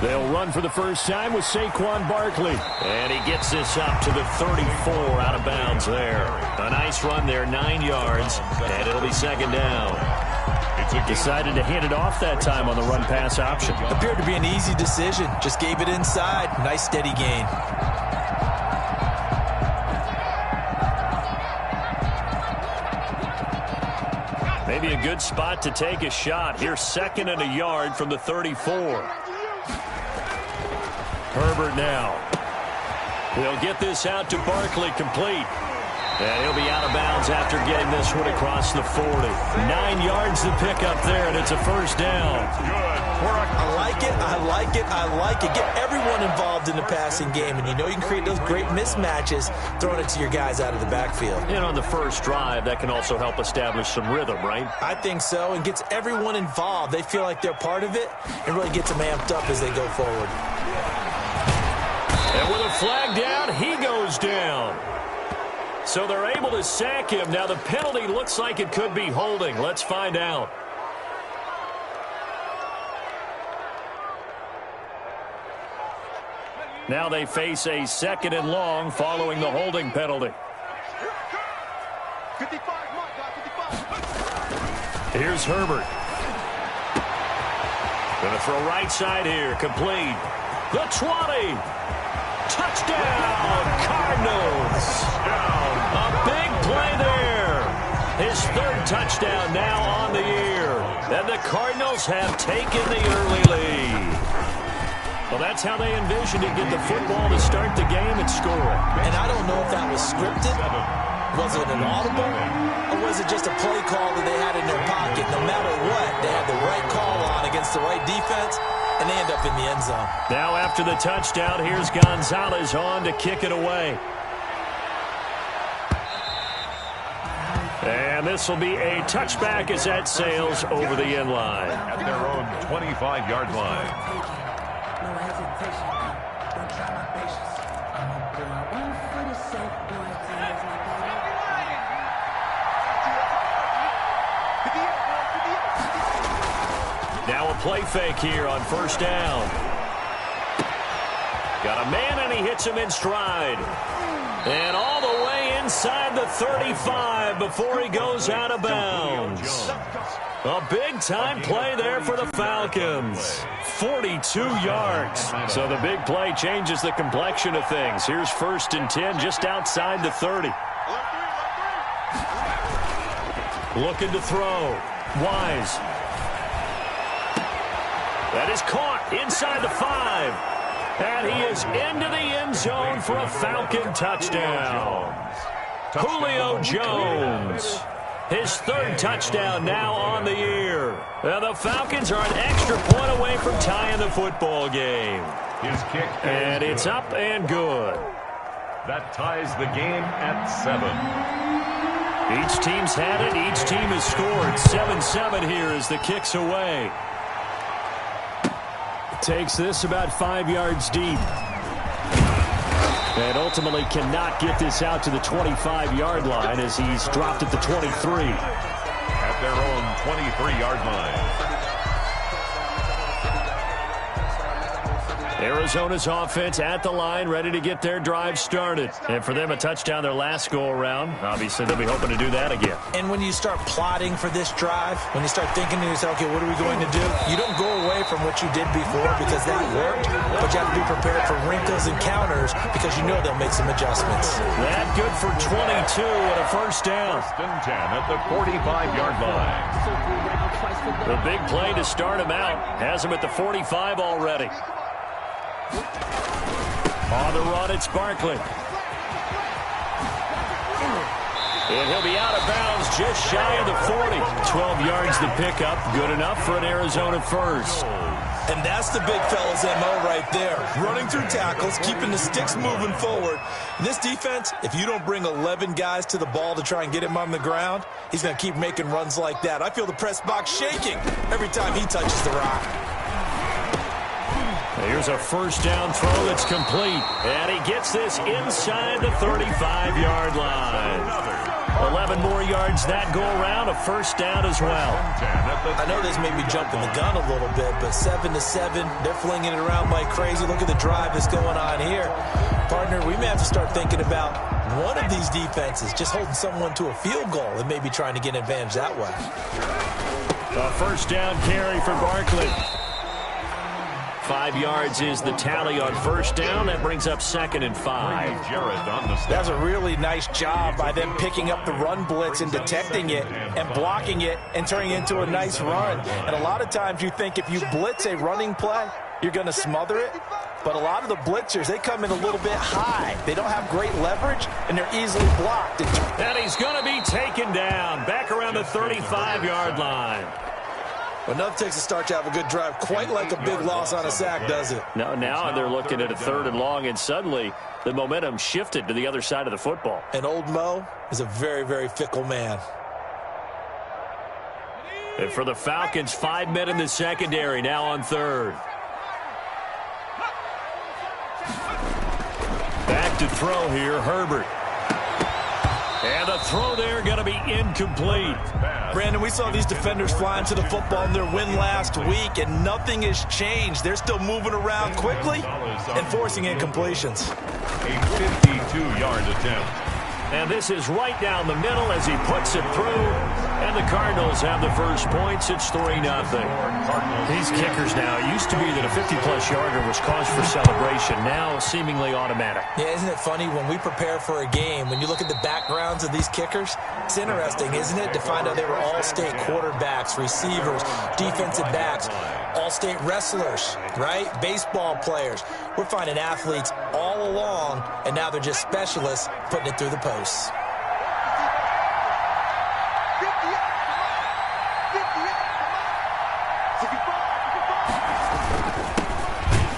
They'll run for the first time with Saquon Barkley. And he gets this up to the 34 out of bounds there. A nice run there, 9 yards, and it'll be second down. Decided to hand it off that time on the run-pass option. Appeared to be an easy decision. Just gave it inside. Nice steady gain. Maybe a good spot to take a shot. Here's 2nd and a yard from the 34. Herbert now. He'll get this out to Barkley, complete. And he'll be out of bounds after getting this one across the 40. 9 yards to pick up there, and it's a first down. I like it, I like it, I like it. Get everyone involved in the passing game, and you know you can create those great mismatches throwing it to your guys out of the backfield. And on the first drive, that can also help establish some rhythm, right? I think so, and gets everyone involved. They feel like they're part of it, and really gets them amped up as they go forward. And with a flag down, he goes down. So they're able to sack him. Now the penalty looks like it could be holding. Let's find out. Now they face a 2nd and long following the holding penalty. Here's Herbert. Going to throw right side here. Complete. The 20. Touchdown, Cardinals. A big play there. His 3rd touchdown now on the year. And the Cardinals have taken the early lead. Well, that's how they envisioned it, get the football to start the game and score it. And I don't know if that was scripted. Was it an audible? Or was it just a play call that they had in their pocket? No matter what, they had the right call on against the right defense, and they end up in the end zone. Now after the touchdown, here's Gonzalez on to kick it away. And this will be a touchback as that sails over the end line. At their own 25-yard line. No hesitation. Don't try my patience. I'm gonna put my 1 foot in safe, boy. Now a play fake here on first down. Got a man and he hits him in stride. And all the way inside the 35 before he goes out of bounds. A big-time play there for the Falcons. 42 yards. So the big play changes the complexion of things. Here's 1st and 10 just outside the 30. Looking to throw. Wise. That is caught inside the 5. And he is into the end zone for a Falcon touchdown. Julio Jones. His 3rd touchdown now on the year. And the Falcons are an extra point away from tying the football game. His kick and it's up and good. That ties the game at 7. Each team's had it. Each team has scored. 7-7 here as the kick's away. Takes this about 5 yards deep. And ultimately cannot get this out to the 25-yard line as he's dropped at the 23. At their own 23-yard line. Arizona's offense at the line, ready to get their drive started. And for them, a touchdown their last go-around. Obviously, they'll be hoping to do that again. And when you start plotting for this drive, when you start thinking to yourself, okay, what are we going to do? You don't go away from what you did before because that worked, but you have to be prepared for wrinkles and counters because you know they'll make some adjustments. That good for 22 and a first down. 1st and 10 at the 45-yard line. The big play to start him out has him at the 45 already. On the run, it's Barkley. And he'll be out of bounds just shy of the 40. 12 yards to pick up. Good enough for an Arizona first. And that's the big fella's MO right there. Running through tackles, keeping the sticks moving forward. In this defense, if you don't bring 11 guys to the ball to try and get him on the ground, he's going to keep making runs like that. I feel the press box shaking every time he touches the rock. Here's a first down throw that's complete. And he gets this inside the 35-yard line. 11 more yards that go around, a first down as well. I know this made me jump in the gun a little bit, but 7-7, they're flinging it around like crazy. Look at the drive that's going on here. Partner, we may have to start thinking about one of these defenses just holding someone to a field goal and maybe trying to get an advantage that way. A first down carry for Barkley. 5 yards is the tally on first down. That brings up 2nd and 5. That's a really nice job by them picking up the run blitz and detecting it and blocking it and turning it into a nice run. And a lot of times you think if you blitz a running play, you're going to smother it. But a lot of the blitzers, they come in a little bit high. They don't have great leverage, and they're easily blocked. And he's going to be taken down back around the 35-yard line. Well, enough takes a start to have a good drive, quite like a big loss on a sack, does it? Now they're looking at a 3rd and long, and suddenly the momentum shifted to the other side of the football. And old Mo is a very, very fickle man. And for the Falcons, 5 men in the secondary, now on 3rd. Back to throw here, Herbert. And the throw there going to be incomplete. Brandon, we saw these defenders flying to the football in their win last week, and nothing has changed. They're still moving around quickly and forcing incompletions. A 52-yard attempt. And this is right down the middle as he puts it through. And the Cardinals have the first points. It's 3-0. These kickers now, it used to be that a 50-plus yarder was cause for celebration. Now seemingly automatic. Yeah, isn't it funny when we prepare for a game, when you look at the backgrounds of these kickers, it's interesting, isn't it, to find out they were all-state quarterbacks, receivers, defensive backs, all-state wrestlers, right? Baseball players. We're finding athletes all along, and now they're just specialists putting it through the posts.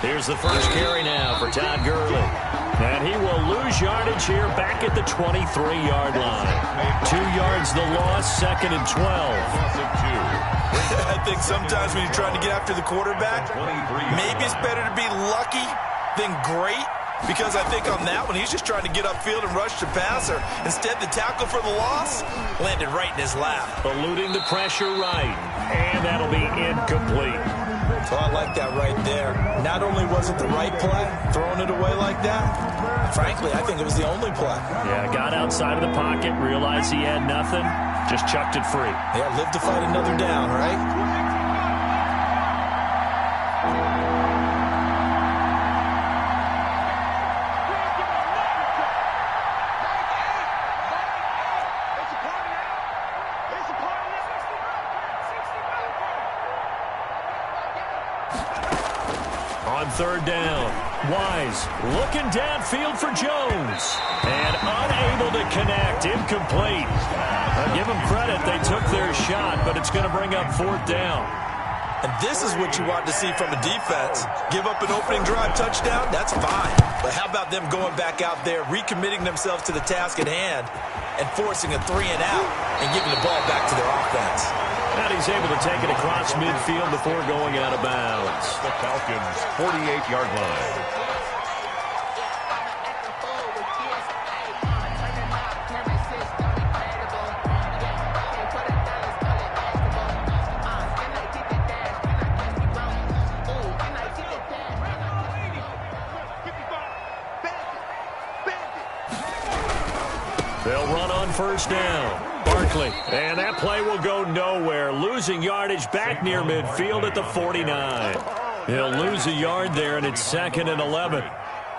Here's the first carry now for Todd Gurley. And he will lose yardage here back at the 23-yard line. 2 yards the loss, 2nd and 12. I think sometimes when you're trying to get after the quarterback, maybe it's better to be lucky than great. Because I think on that one, he's just trying to get upfield and rush the passer. Instead, the tackle for the loss landed right in his lap. Eluding the pressure right. And that'll be incomplete. So I like that right there. Not only was it the right play, throwing it away like that, frankly, I think it was the only play. Yeah, got outside of the pocket, realized he had nothing, just chucked it free. Yeah, live to fight another down, right? On 3rd down, Wise looking downfield for Jones. And unable to connect, incomplete. Give them credit, they took their shot, but it's going to bring up 4th down. And this is what you want to see from a defense. Give up an opening drive touchdown, that's fine. But how about them going back out there, recommitting themselves to the task at hand, and forcing a 3-and-out and giving the ball back to their offense. And he's able to take it across midfield before going out of bounds. The Falcons' 48-yard line. They'll run on first down. Barkley, and that play will go nowhere. Losing yardage back near midfield at the 49. He'll lose a yard there, and it's 2nd and 11.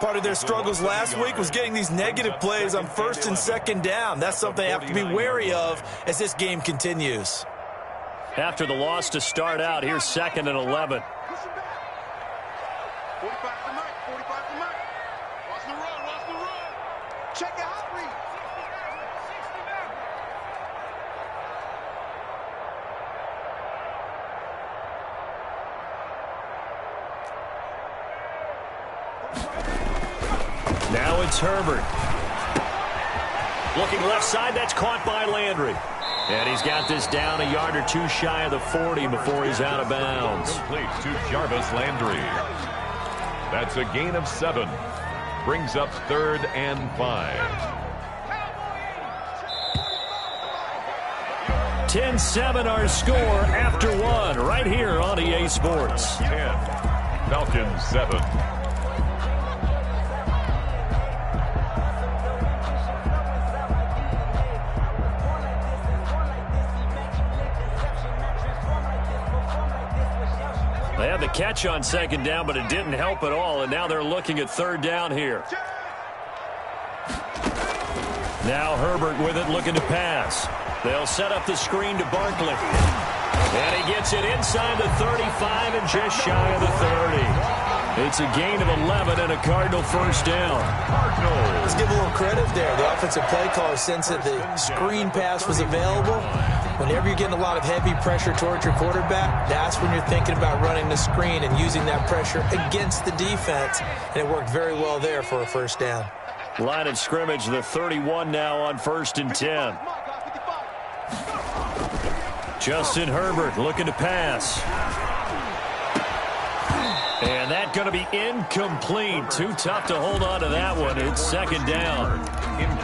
Part of their struggles last week was getting these negative plays on 1st and 2nd down. That's something they have to be wary of as this game continues. After the loss to start out, here's 2nd and 11. Now it's Herbert. Looking left side, that's caught by Landry. And he's got this down a yard or two shy of the 40 before he's out of bounds. Complete to Jarvis Landry. That's a gain of 7. Brings up 3rd and 5. 10-7 our score after one right here on EA Sports. 10, Falcons 7. They had the catch on second down, but it didn't help at all, and now they're looking at third down here. Now Herbert with it, looking to pass. They'll set up the screen to Barkley. And he gets it inside the 35 and just shy of the 30. It's a gain of 11 and a Cardinal first down. Let's give a little credit there. The offensive play caller, since the screen pass was available, whenever you're getting a lot of heavy pressure towards your quarterback, that's when you're thinking about running the screen and using that pressure against the defense. And it worked very well there for a first down. Line of scrimmage, the 31 now on 1st and 10. Justin Herbert looking to pass. And that's going to be incomplete. Too tough to hold on to that one. It's second down.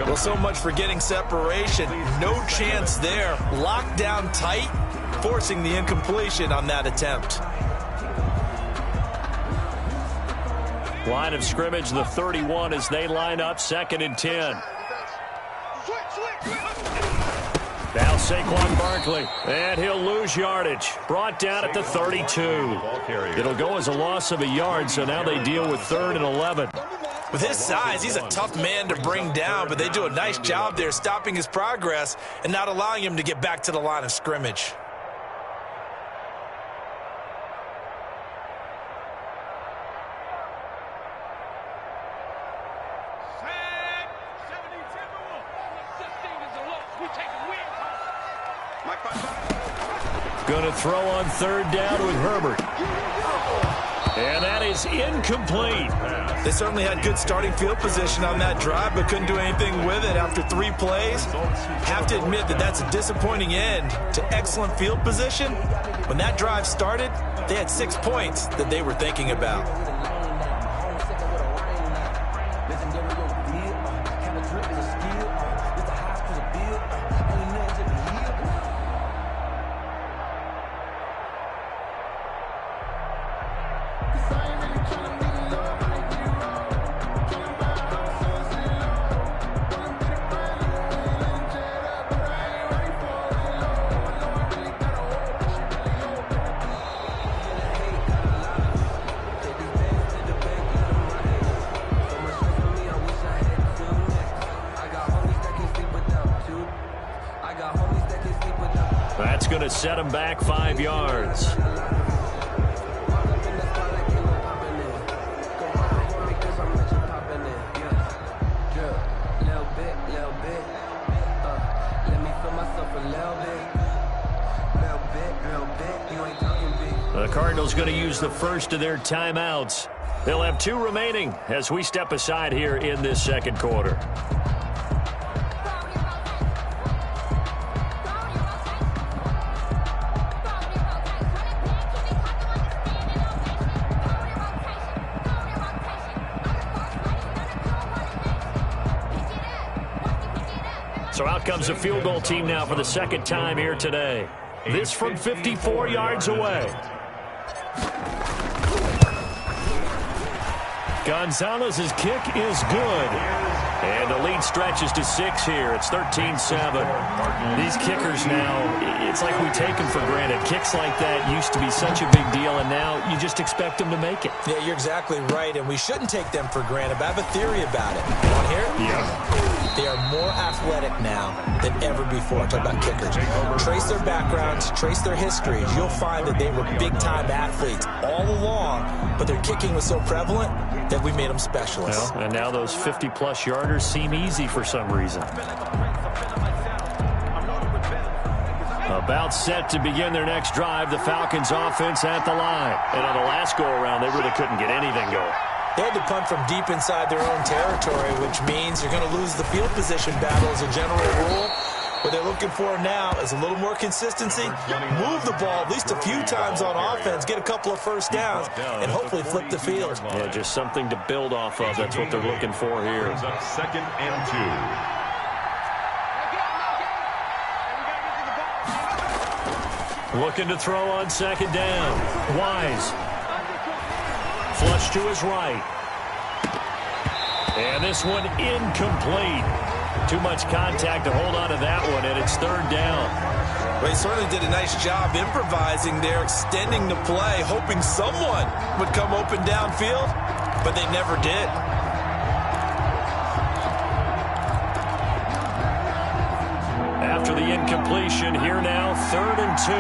Well, so much for getting separation. No chance there. Locked down tight, forcing the incompletion on that attempt. Line of scrimmage, the 31 as they line up, 2nd and 10. Now Saquon Barkley, and he'll lose yardage. Brought down at the 32. It'll go as a loss of a yard, so now they deal with 3rd and 11. With his size, he's a tough man to bring down, but they do a nice job there stopping his progress and not allowing him to get back to the line of scrimmage. Going to throw on 3rd down with Herbert. And that is incomplete. They certainly had good starting field position on that drive, but couldn't do anything with it after 3 plays. Have to admit that that's a disappointing end to excellent field position. When that drive started, they had 6 points that they were thinking about. That's going to set him back 5 yards. The Cardinals going to use the first of their timeouts. They'll have 2 remaining as we step aside here in this second quarter. So out comes the field goal team now for the second time here today. This from 54 yards away. Gonzalez's kick is good. And the lead stretches to 6 here. It's 13-7. These kickers now, it's like we take them for granted. Kicks like that used to be such a big deal, and now you just expect them to make it. Yeah, you're exactly right, and we shouldn't take them for granted, but I have a theory about it. You want to hear it? Yeah. They are more athletic now than ever before. Talk about kickers. Trace their backgrounds, trace their histories. You'll find that they were big-time athletes all along, but their kicking was so prevalent that we made them specialists. Well, and now those 50-plus yarders seem easy for some reason. About set to begin their next drive, the Falcons offense at the line. And on the last go-around, they really couldn't get anything going. They had to punt from deep inside their own territory, which means you're going to lose the field position battle as a general rule. What they're looking for now is a little more consistency, move the ball at least a few times on offense, get a couple of first downs, and hopefully flip the field. Yeah, just something to build off of. That's what they're looking for here. Brings up 2nd and 2. Looking to throw on second down. Wise. Flush to his right. And this one incomplete. Too much contact to hold on to that one, and it's third down. Well, he certainly did a nice job improvising there, extending the play, hoping someone would come open downfield, but they never did. After the incompletion, here now, 3rd and 2.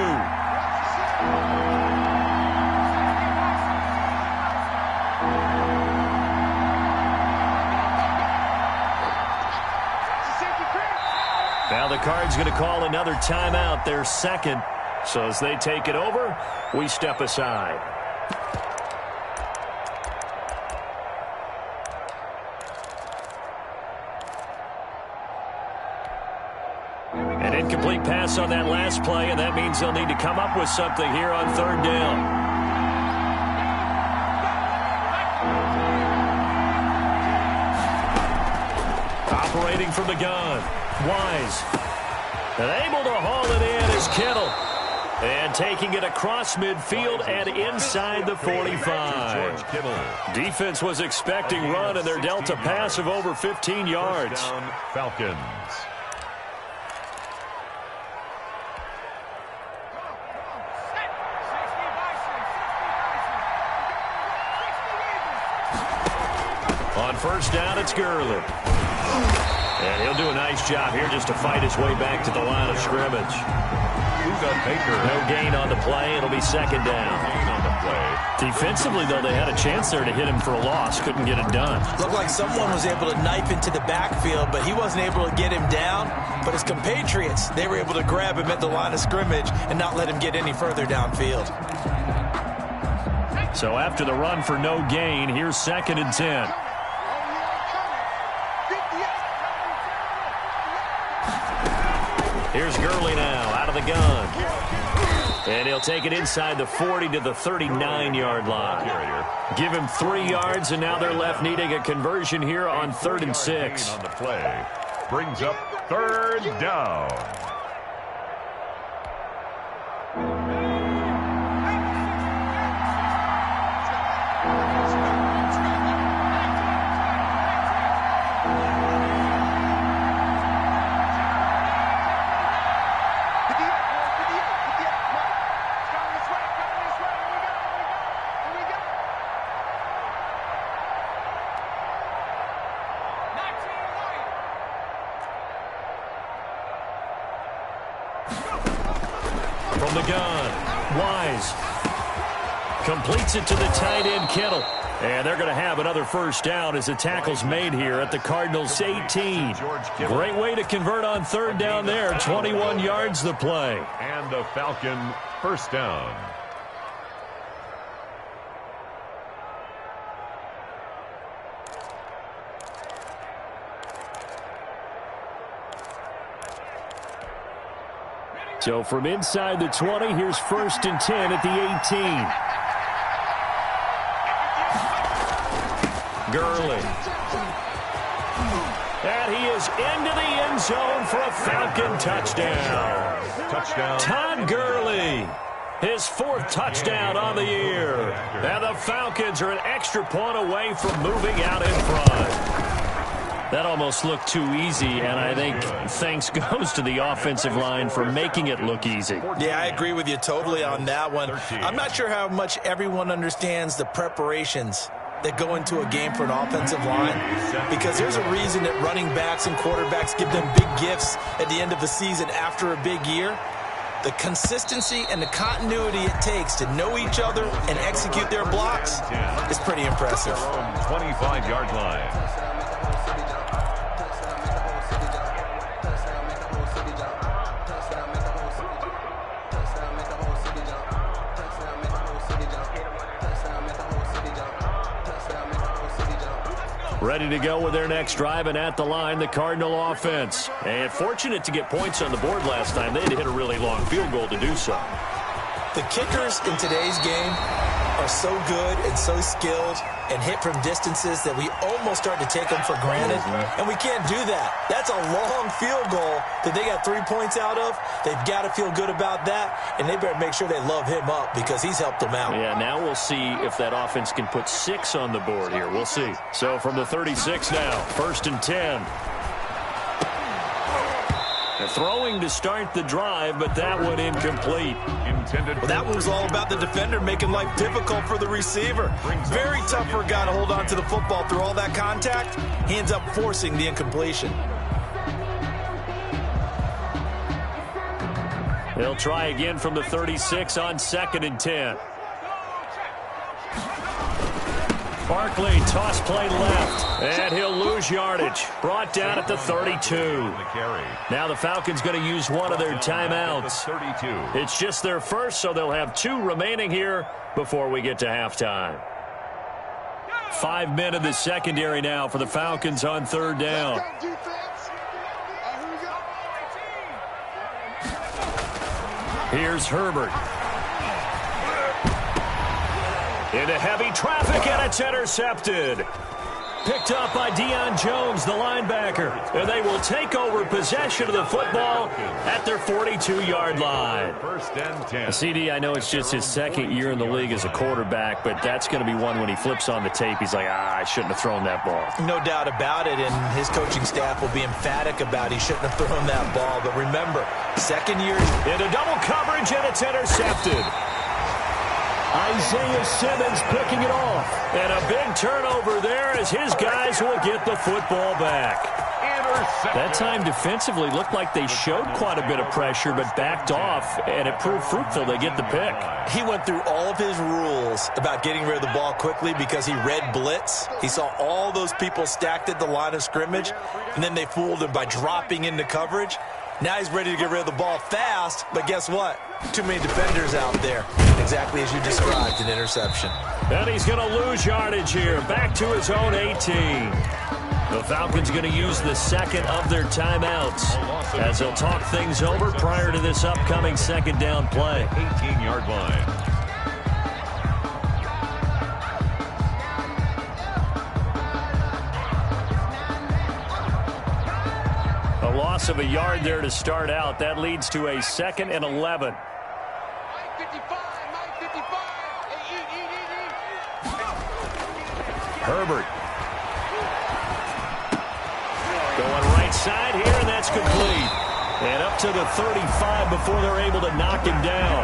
Now the Cards going to call another timeout, their second. So as they take it over, we step aside. An incomplete pass on that last play, and that means they'll need to come up with something here on third down. Operating from the gun. Wise. And able to haul it in is Kittle. And taking it across midfield and inside the 45. Defense was expecting run, and they're dealt a pass of over 15 yards. Falcons. On first down, it's Gurley. And he'll do a nice job here just to fight his way back to the line of scrimmage. No gain on the play. It'll be second down. Defensively, though, they had a chance there to hit him for a loss. Couldn't get it done. Looked like someone was able to knife into the backfield, but he wasn't able to get him down. But his compatriots, they were able to grab him at the line of scrimmage and not let him get any further downfield. So after the run for no gain, here's 2nd and 10. Here's Gurley now, out of the gun. And he'll take it inside the 40 to the 39-yard line. Give him 3 yards, and now they're left needing a conversion here on 3rd and 6. On the play. Brings up 3rd down. From the gun, Wise completes it to the tight end, Kittle. And they're going to have another first down as the tackle's made here at the Cardinals' 18. Great way to convert on third down there. 21 yards the play. And the Falcon first down. So from inside the 20, here's 1st and 10 at the 18. Gurley. And he is into the end zone for a Falcon touchdown. Todd Gurley, his 4th touchdown on the year. And the Falcons are an extra point away from moving out in front. That almost looked too easy, and I think thanks goes to the offensive line for making it look easy. Yeah, I agree with you totally on that one. I'm not sure how much everyone understands the preparations that go into a game for an offensive line, because there's a reason that running backs and quarterbacks give them big gifts at the end of the season after a big year. The consistency and the continuity it takes to know each other and execute their blocks is pretty impressive. 25-yard line. Ready to go with their next drive, and at the line, the Cardinal offense. And fortunate to get points on the board last time. They had to hit a really long field goal to do so. The kickers in today's game are so good and so skilled and hit from distances that we almost start to take them for granted, and we can't do that. That's a long field goal that they got 3 points out of. They've got to feel good about that, and they better make sure they love him up because he's helped them out. Yeah, now we'll see if that offense can put 6 on the board here. We'll see. So from the 36 now, 1st and 10. They're throwing to start the drive, but that one incomplete. Well, that one was all about the defender making life difficult for the receiver. Very tough for a guy to hold on to the football through all that contact. He ends up forcing the incompletion. They'll try again from the 36 on 2nd and 10. Barkley, toss play left, and he'll lose yardage. Brought down at the 32. Now the Falcons going to use one of their timeouts. It's just their first, so they'll have 2 remaining here before we get to halftime. 5 men in the secondary now for the Falcons on 3rd down. Here's Herbert. Into heavy traffic, and it's intercepted. Picked up by Deion Jones, the linebacker. And they will take over possession of the football at their 42-yard line. 1st and 10. CD, I know it's just his 2nd year in the league as a quarterback, but that's going to be one when he flips on the tape. He's like, I shouldn't have thrown that ball. No doubt about it, and his coaching staff will be emphatic about he shouldn't have thrown that ball. But remember, 2nd year. Into double coverage, and it's intercepted. Isaiah Simmons picking it off. And a big turnover there as his guys will get the football back. That time defensively looked like they showed quite a bit of pressure but backed off, and it proved fruitful. They get the pick. He went through all of his rules about getting rid of the ball quickly because he read blitz. He saw all those people stacked at the line of scrimmage, and then they fooled him by dropping into coverage. Now he's ready to get rid of the ball fast, but guess what? Too many defenders out there. Exactly as you described, an interception. And he's going to lose yardage here. Back to his own 18. The Falcons going to use the 2nd of their timeouts as they'll talk things over prior to this upcoming 2nd down play. 18-yard line. A loss of a yard there to start out. That leads to a 2nd and 11. Herbert. Going right side here, and that's complete. And up to the 35 before they're able to knock him down.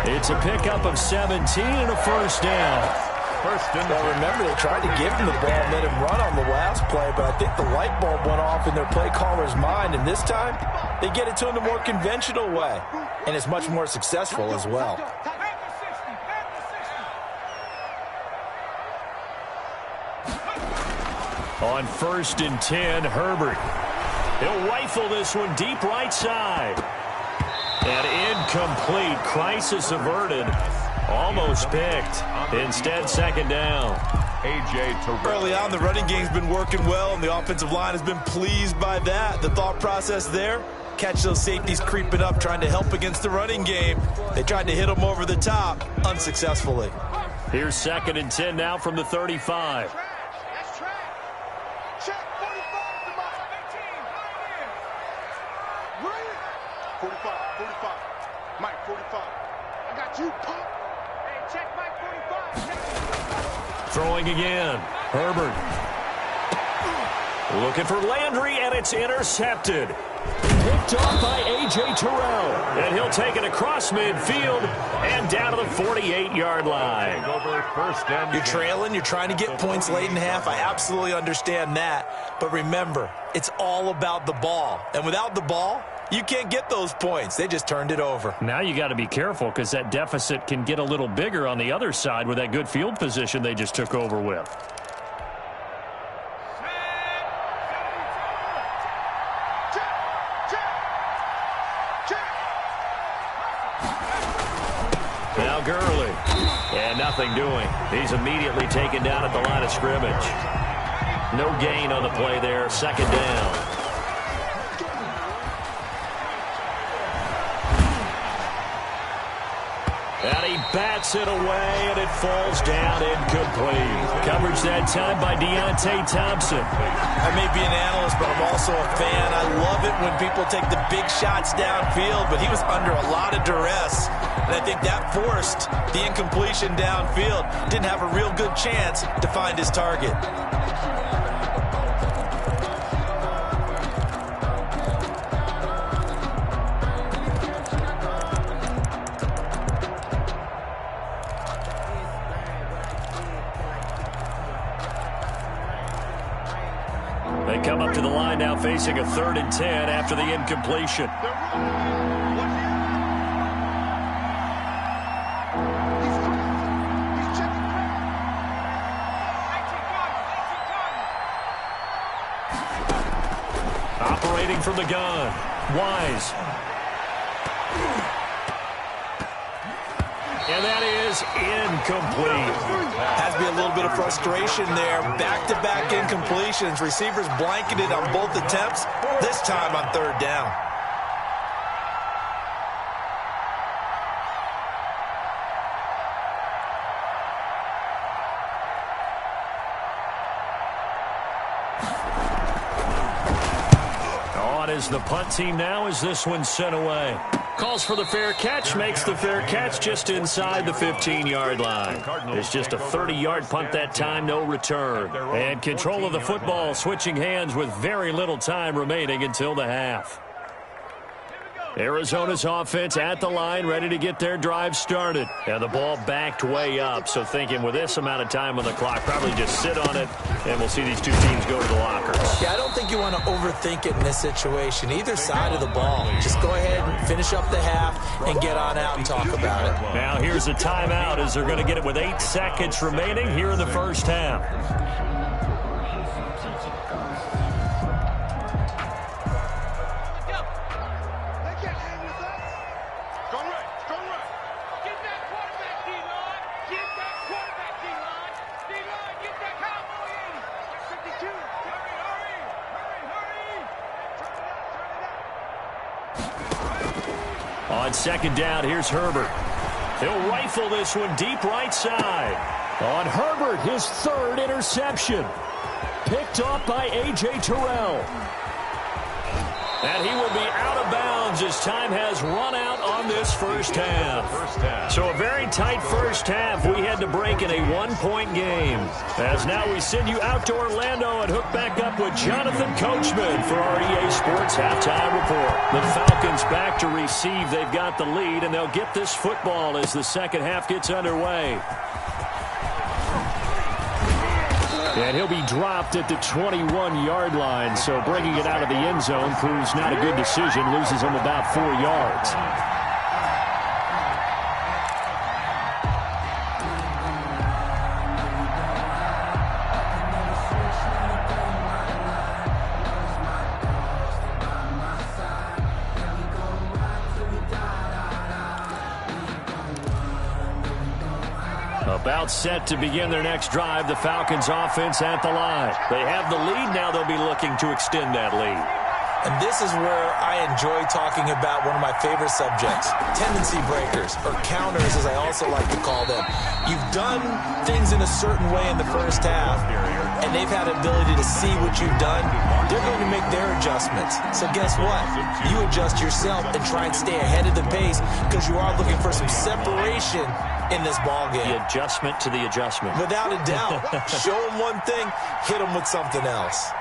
It's a pickup of 17 and a 1st down. Well, remember, they tried to give him the ball and let him run on the last play, but I think the light bulb went off in their play caller's mind, and this time they get it to him the more conventional way, and it's much more successful as well. On 1st and 10, Herbert. He'll rifle this one deep right side. And incomplete. Crisis averted. Almost picked. Instead, 2nd down. Early on, the running game's been working well, and the offensive line has been pleased by that. The thought process there, catch those safeties creeping up, trying to help against the running game. They tried to hit them over the top, unsuccessfully. Here's 2nd and 10 now from the 35. Throwing again. Herbert. Looking for Landry, and it's intercepted. Picked off by A.J. Terrell. And he'll take it across midfield and down to the 48-yard line. You're trailing. You're trying to get points late in half. I absolutely understand that. But remember, it's all about the ball. And without the ball, you can't get those points. They just turned it over. Now you got to be careful because that deficit can get a little bigger on the other side with that good field position they just took over with. Now Gurley. And nothing doing. He's immediately taken down at the line of scrimmage. No gain on the play there. 2nd down. And he bats it away, and it falls down incomplete. Coverage that time by Deontay Thompson. I may be an analyst, but I'm also a fan. I love it when people take the big shots downfield, but he was under a lot of duress, and I think that forced the incompletion downfield. Didn't have a real good chance to find his target. They come up to the line now facing a 3rd and 10 after the incompletion. Operating from the gun, Wise. And that is incomplete. Has to be a little bit of frustration there. Back-to-back incompletions. Receivers blanketed on both attempts, this time on 3rd down. On is the punt team now as this one's sent away. Calls for the fair catch, makes the fair catch just inside the 15-yard line. It's just a 30-yard punt that time, no return. And control of the football switching hands with very little time remaining until the half. Arizona's offense at the line, ready to get their drive started. And the ball backed way up, so thinking with this amount of time on the clock, probably just sit on it, and we'll see these two teams go to the lockers. Yeah, I don't think you want to overthink it in this situation. Either side of the ball. Just go ahead and finish up the half and get on out and talk about it. Now here's a timeout as they're going to get it with 8 seconds remaining here in the first half. On 2nd down, here's Herbert. He'll rifle this one deep right side. On Herbert, his 3rd interception. Picked off by A.J. Terrell. And he will be out of bounds as time has run out on this first half. So a very tight first half. We had to break in a 1-point game. As now we send you out to Orlando and hook back up with Jonathan Coachman for our EA Sports Halftime Report. The Falcons back to receive. They've got the lead, and they'll get this football as the second half gets underway. And he'll be dropped at the 21-yard line, so bringing it out of the end zone proves not a good decision. Loses him about 4 yards. About set to begin their next drive, the Falcons offense at the line. They have the lead. Now they'll be looking to extend that lead. And this is where I enjoy talking about one of my favorite subjects, tendency breakers, or counters as I also like to call them. You've done things in a certain way in the first half, and they've had ability to see what you've done. They're going to make their adjustments. So guess what? You adjust yourself and try and stay ahead of the pace because you are looking for some separation in this ball game. The adjustment to the adjustment. Without a doubt. Show them one thing, hit them with something else.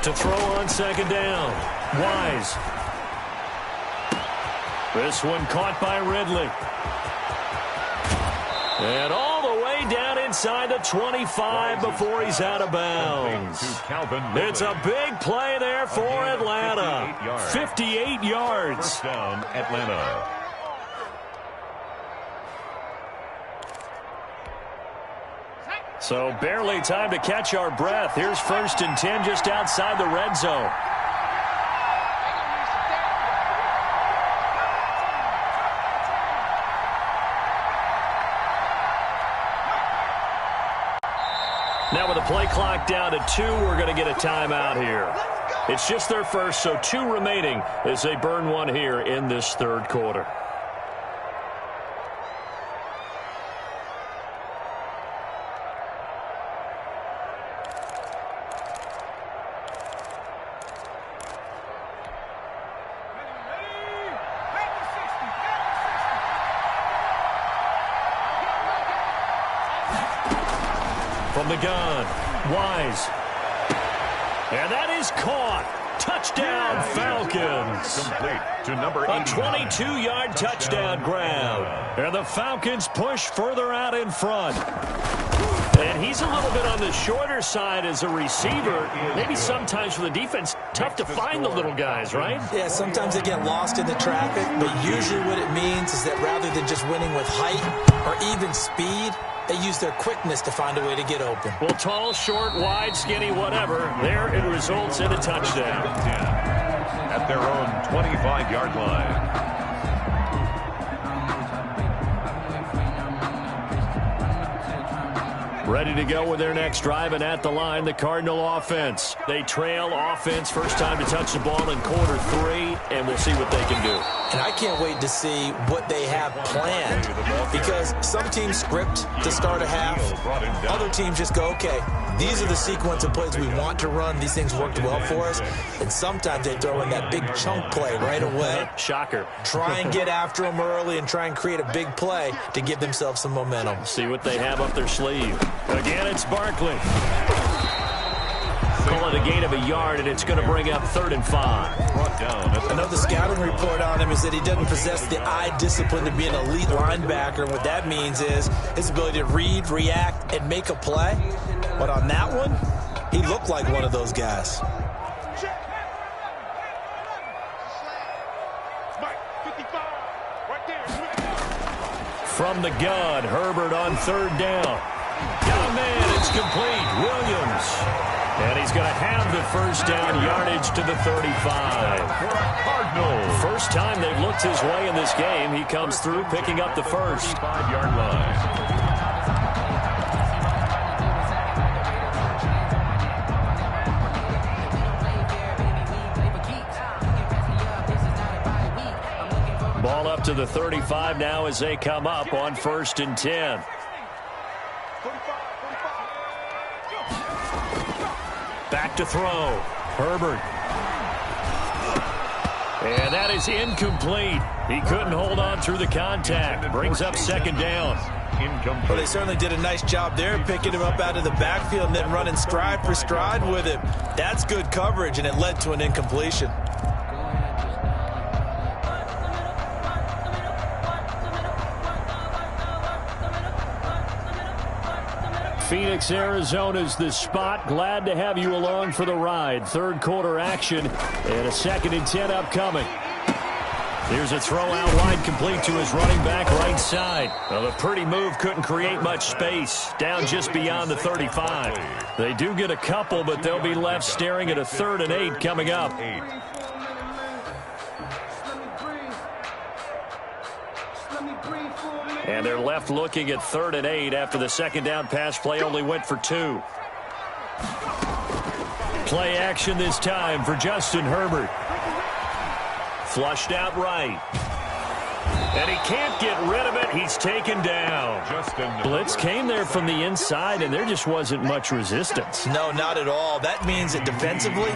To throw on 2nd down. Wise. This one caught by Ridley. And all the way down inside the 25 before he's out of bounds. It's a big play there for Atlanta. 58 yards. First down, Atlanta. So barely time to catch our breath. Here's 1st and 10 just outside the red zone. Now with the play clock down to 2, we're going to get a timeout here. It's just their first, so 2 remaining as they burn one here in this third quarter. From the gun, Wise. And that is caught. Touchdown, Falcons. Complete to number 89. A 22-yard touchdown grab. And the Falcons push further out in front. And he's a little bit on the shorter side as a receiver. Maybe sometimes for the defense, tough to find the little guys, right? Yeah, sometimes they get lost in the traffic, but usually what it means is that rather than just winning with height or even speed, they use their quickness to find a way to get open. Well, tall, short, wide, skinny, whatever, there it results in a touchdown. At their own 25-yard line. Ready to go with their next drive, and at the line, the Cardinal offense. They trail offense, first time to touch the ball in quarter 3, and we'll see what they can do. And I can't wait to see what they have planned, because some teams script to start a half. Other teams just go, okay, these are the sequence of plays we want to run. These things worked well for us. And sometimes they throw in that big chunk play right away. Shocker. Try and get after them early and try and create a big play to give themselves some momentum. See what they have up their sleeve. Again, it's Barkley. Call it a gain of a yard, and it's going to bring up 3rd and 5. I know the scouting report on him is that he doesn't possess the eye discipline to be an elite linebacker. What that means is his ability to read, react, and make a play. But on that one, he looked like one of those guys. From the gun, Herbert on 3rd down. Got a man, it's complete. Williams. And he's going to have the first down yardage to the 35. Cardinals. First time they've looked his way in this game. He comes through picking up the first. 5-yard line. Ball up to the 35 now as they come up on 1st and 10. Back to throw. Herbert. And that is incomplete. He couldn't hold on through the contact. Brings up 2nd down. Incomplete. Well, they certainly did a nice job there, picking him up out of the backfield and then running stride for stride with him. That's good coverage, and it led to an incompletion. Phoenix, Arizona's the spot. Glad to have you along for the ride. Third quarter action and a 2nd and 10 upcoming. Here's a throw out wide, complete to his running back right side. Well, the pretty move couldn't create much space. Down just beyond the 35. They do get a couple, but they'll be left staring at a 3rd and 8 coming up. And they're left looking at 3rd and 8 after the 2nd down pass play only went for 2. Play action this time for Justin Herbert. Flushed out right. And he can't get rid of it. He's taken down. Blitz came there from the inside, and there just wasn't much resistance. No, not at all. That means that defensively,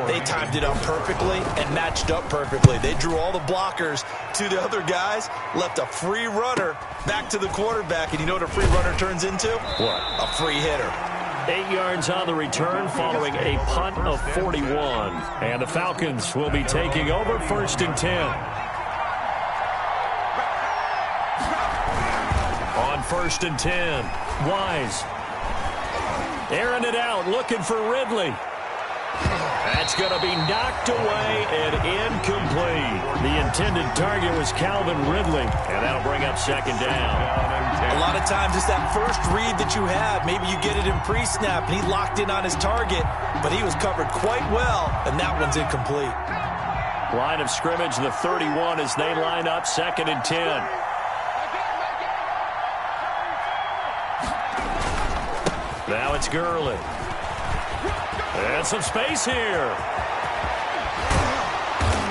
they timed it up perfectly and matched up perfectly. They drew all the blockers to the other guys, left a free runner back to the quarterback. And you know what a free runner turns into? What? A free hitter. 8 yards on the return following a punt of 41. And the Falcons will be taking over 1st and 10. On 1st and 10, Wise. Airing it out, looking for Ridley. That's going to be knocked away and incomplete. The intended target was Calvin Ridley, and that'll bring up 2nd down. A lot of times it's that first read that you have. Maybe you get it in pre-snap, and he locked in on his target, but he was covered quite well, and that one's incomplete. Line of scrimmage, the 31 as they line up 2nd and 10. Now it's Gurley. And some space here.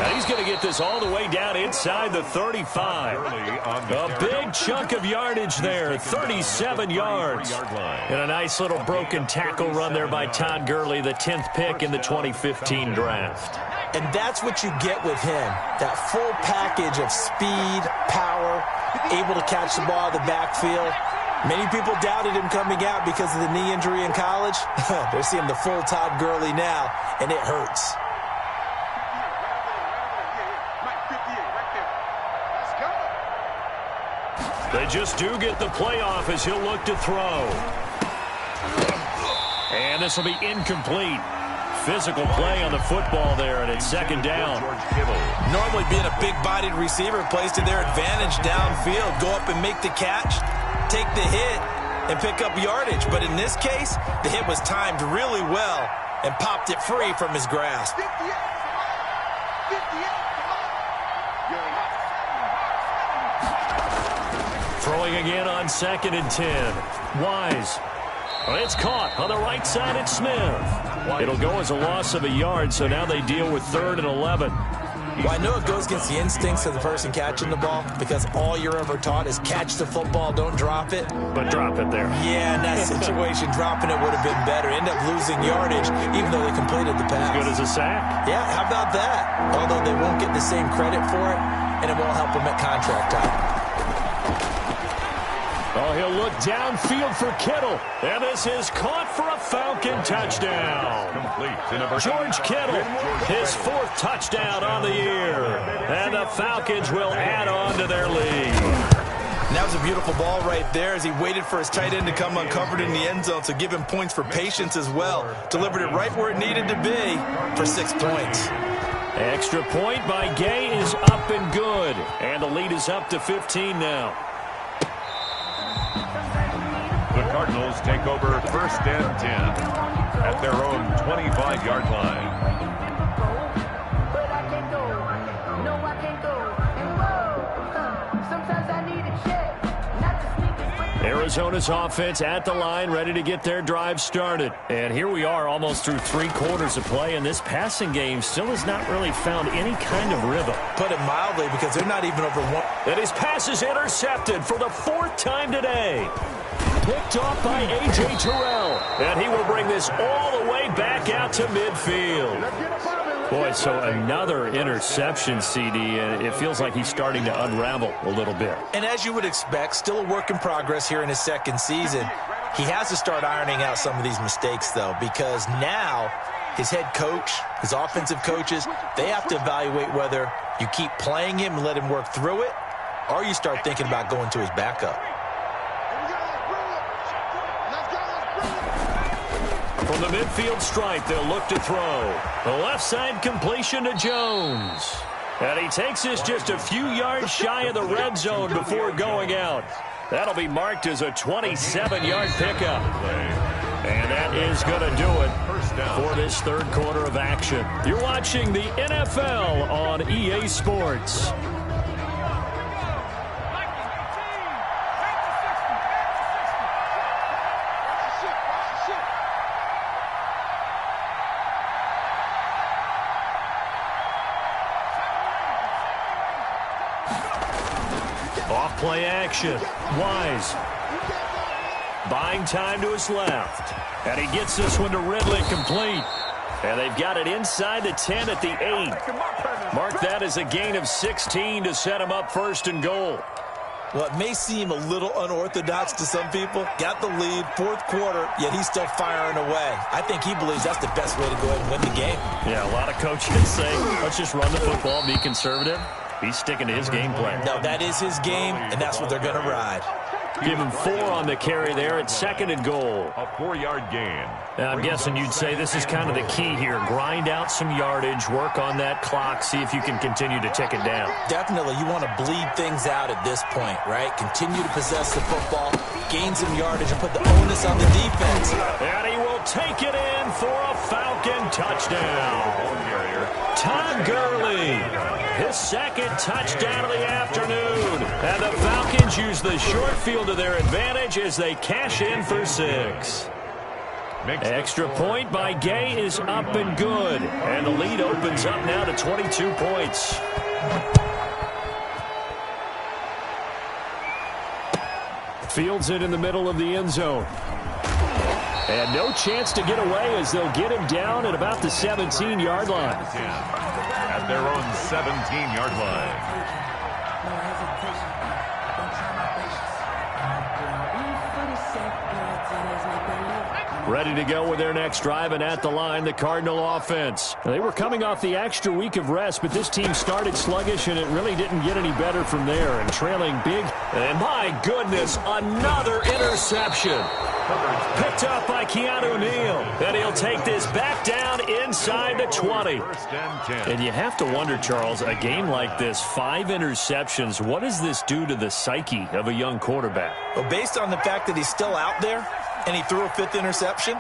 And he's going to get this all the way down inside the 35. A big chunk of yardage there, 37 yards. And a nice little broken tackle run there by Todd Gurley, the 10th pick in the 2015 draft. And that's what you get with him, that full package of speed, power, able to catch the ball in the backfield. Many people doubted him coming out because of the knee injury in college. They're seeing the full Todd Gurley now, and it hurts. They just do get the playoff as he'll look to throw. And this will be incomplete. Physical play on the football there, and it's second down. Normally being a big-bodied receiver plays to their advantage downfield. Go up and make the catch, take the hit, and pick up yardage. But in this case, the hit was timed really well and popped it free from his grasp. Throwing again on 2nd and 10. Wise. It's caught on the right side at Smith. It'll go as a loss of a yard, so now they deal with 3rd and 11. Well, I know it goes against the instincts of the person catching the ball because all you're ever taught is catch the football, don't drop it. But drop it there. Yeah, in that situation, dropping it would have been better. End up losing yardage, even though they completed the pass. As good as a sack? Yeah, how about that? Although they won't get the same credit for it, and it won't help them at contract time. Oh, he'll look downfield for Kittle. And this is caught for a Falcon touchdown. George Kittle, his 4th touchdown on the year. And the Falcons will add on to their lead. And that was a beautiful ball right there as he waited for his tight end to come uncovered in the end zone, so give him points for patience as well. Delivered it right where it needed to be for 6 points. Extra point by Gay is up and good. And the lead is up to 15 now. The Cardinals take over 1st and 10 at their own 25-yard line. Arizona's offense at the line, ready to get their drive started. And here we are almost through 3 quarters of play, and this passing game still has not really found any kind of rhythm. Put it mildly, because they're not even over 1. And his pass is intercepted for the 4th time today. Picked off by A.J. Terrell. And he will bring this all the way back out to midfield. Boy, so another interception, CD, and it feels like he's starting to unravel a little bit. And as you would expect, still a work in progress here in his 2nd season. He has to start ironing out some of these mistakes, though, because now his head coach, his offensive coaches, they have to evaluate whether you keep playing him and let him work through it, or you start thinking about going to his backup. From the midfield stripe, they'll look to throw. The left side completion to Jones. And he takes this just a few yards shy of the red zone before going out. That'll be marked as a 27-yard pickup. And that is going to do it for this 3rd quarter of action. You're watching the NFL on EA Sports. Off-play action. Wise. Buying time to his left. And he gets this one to Ridley complete. And they've got it inside the 10 at the 8. Mark that as a gain of 16 to set him up 1st and goal. Well, it may seem a little unorthodox to some people. Got the lead, 4th quarter, yet he's still firing away. I think he believes that's the best way to go ahead and win the game. Yeah, a lot of coaches say, let's just run the football, be conservative. He's sticking to his game plan. No, that is his game, and that's what they're going to ride. Give him 4 on the carry there at 2nd and goal. A 4-yard gain. Now, I'm guessing you'd say this is kind of the key here. Grind out some yardage, work on that clock, see if you can continue to tick it down. Definitely, you want to bleed things out at this point, right? Continue to possess the football, gain some yardage, and put the onus on the defense. And he will take it in for a Falcon touchdown. Todd Gurley, his 2nd touchdown of the afternoon. And the Falcons use the short field to their advantage as they cash in for 6. Extra point by Gay is up and good. And the lead opens up now to 22 points. Fields it in the middle of the end zone. And no chance to get away as they'll get him down at about the 17-yard line. At their own 17-yard line. Ready to go with their next drive, and at the line, the Cardinal offense. They were coming off the extra week of rest, but this team started sluggish, and it really didn't get any better from there. And trailing big, and my goodness, another interception. Picked up by Keanu Neal. And he'll take this back down inside the 20. And you have to wonder, Charles, a game like this, 5 interceptions, what does this do to the psyche of a young quarterback? Well, based on the fact that he's still out there and he threw a 5th interception,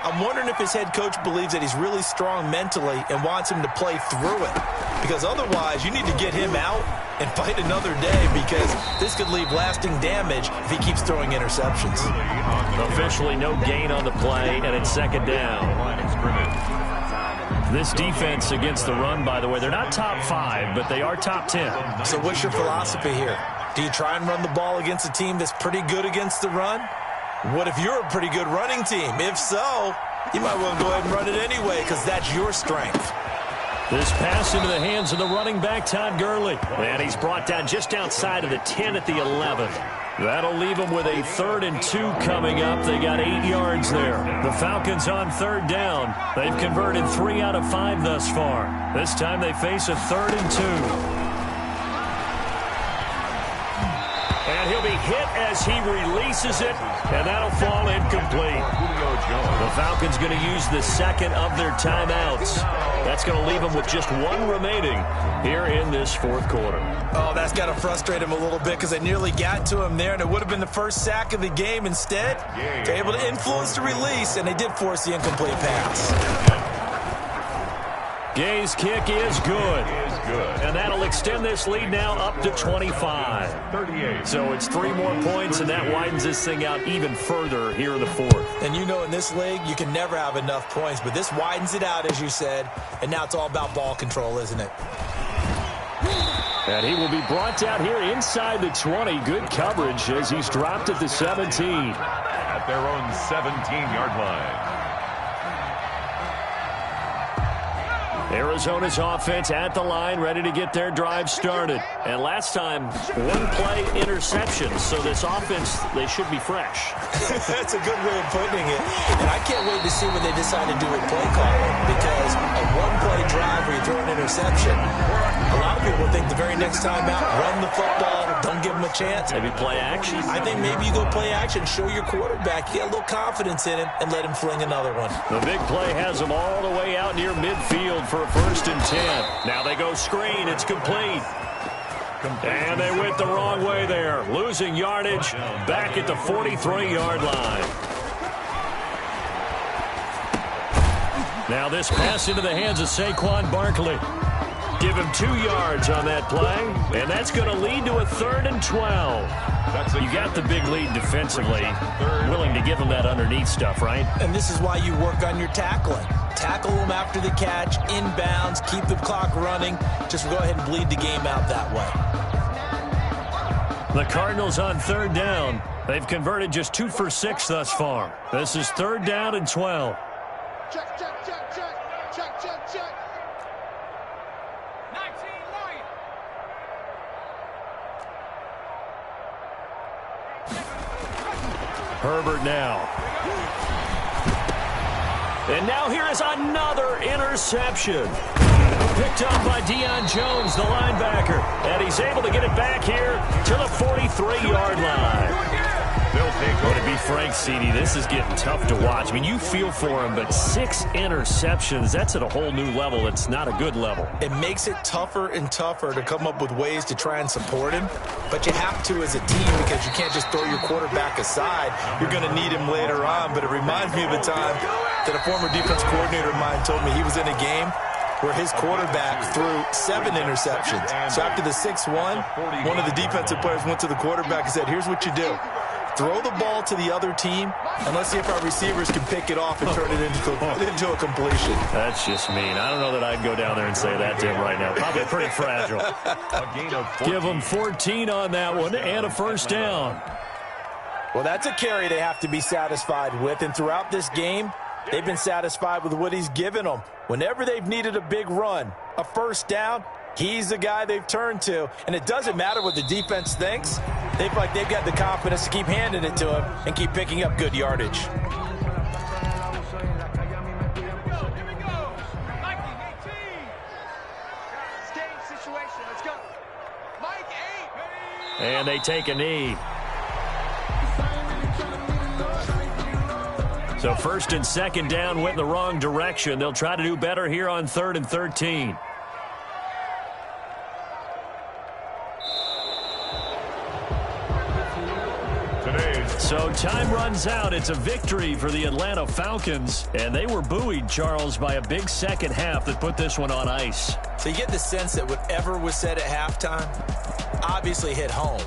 I'm wondering if his head coach believes that he's really strong mentally and wants him to play through it. Because otherwise, you need to get him out and fight another day, because this could leave lasting damage if he keeps throwing interceptions. Officially no gain on the play, and it's second down. This defense against the run, by the way, they're not top 5, but they are top 10. So what's your philosophy here? Do you try and run the ball against a team that's pretty good against the run? What if you're a pretty good running team? If so, you might well go ahead and run it anyway, because that's your strength. This pass into the hands of the running back, Todd Gurley. And he's brought down just outside of the 10 at the 11. That'll leave them with a 3rd and 2 coming up. They got 8 yards there. The Falcons on 3rd down. They've converted 3 out of 5 thus far. This time they face a 3rd and 2. And he'll be hit as he releases it, and that'll fall incomplete. The Falcons going to use the 2nd of their timeouts. That's going to leave them with just 1 remaining here in this 4th quarter. Oh, that's got to frustrate him a little bit, because they nearly got to him there, and it would have been the first sack of the game. Instead, they're able to influence the release, and they did force the incomplete pass. Gay's kick is good. And that'll extend this lead now up to 25. So it's 3 more points, and that widens this thing out even further here in the 4th. And you know, in this league, you can never have enough points, but this widens it out, as you said, and now it's all about ball control, isn't it? And he will be brought down here inside the 20. Good coverage as he's dropped at the 17. At their own 17-yard line. Arizona's offense at the line, ready to get their drive started. And last time, 1-play interception. So this offense, they should be fresh. That's a good way of putting it. And I can't wait to see what they decide to do with play calling, because a 1-play drive where you throw an interception, a lot of people think the very next time out, run the football, don't give them a chance. Maybe play action? I think maybe you go play action, show your quarterback, get a little confidence in him, and let him fling another one. The big play has them all the way out near midfield for a 1st and 10. Now they go screen. It's complete. And they went the wrong way there. Losing yardage back at the 43-yard line. Now this pass into the hands of Saquon Barkley. Give him 2 yards on that play, and that's going to lead to a 3rd and 12. You got the big lead defensively, willing to give him that underneath stuff, right? And this is why you work on your tackling. Tackle them after the catch, inbounds, keep the clock running. Just go ahead and bleed the game out that way. The Cardinals on 3rd down. They've converted just 2 for 6 thus far. This is 3rd down and 12. Check, check, check, check, check, check, check. 19 line. Herbert now. And now here is another interception. Picked up by Deion Jones, the linebacker. And he's able to get it back here to the 43-yard line. But to be frank, CD, this is getting tough to watch. I mean, you feel for him, but 6 interceptions, that's at a whole new level. It's not a good level. It makes it tougher and tougher to come up with ways to try and support him. But you have to as a team, because you can't just throw your quarterback aside. You're going to need him later on. But it reminds me of a time that a former defense coordinator of mine told me he was in a game where his quarterback threw 7 interceptions. So after the 6th one of the defensive players went to the quarterback and said, here's what you do. throw the ball to the other team, and let's see if our receivers can pick it off and turn it into a completion. That's just mean. I don't know that I'd go down there and say that to him right now. Probably pretty fragile. A gain of 14. Give them 14 on that one and a first down. Well, that's a carry they have to be satisfied with, and throughout this game, they've been satisfied with what he's given them. Whenever they've needed a big run, a first down, he's the guy they've turned to. And it doesn't matter what the defense thinks. They feel like they've got the confidence to keep handing it to him and keep picking up good yardage. And they take a knee. So first and second down went in the wrong direction. They'll try to do better here on 3rd and 13. So time runs out. It's a victory for the Atlanta Falcons. And they were buoyed, Charles, by a big second half that put this one on ice. So you get the sense that whatever was said at halftime obviously hit home.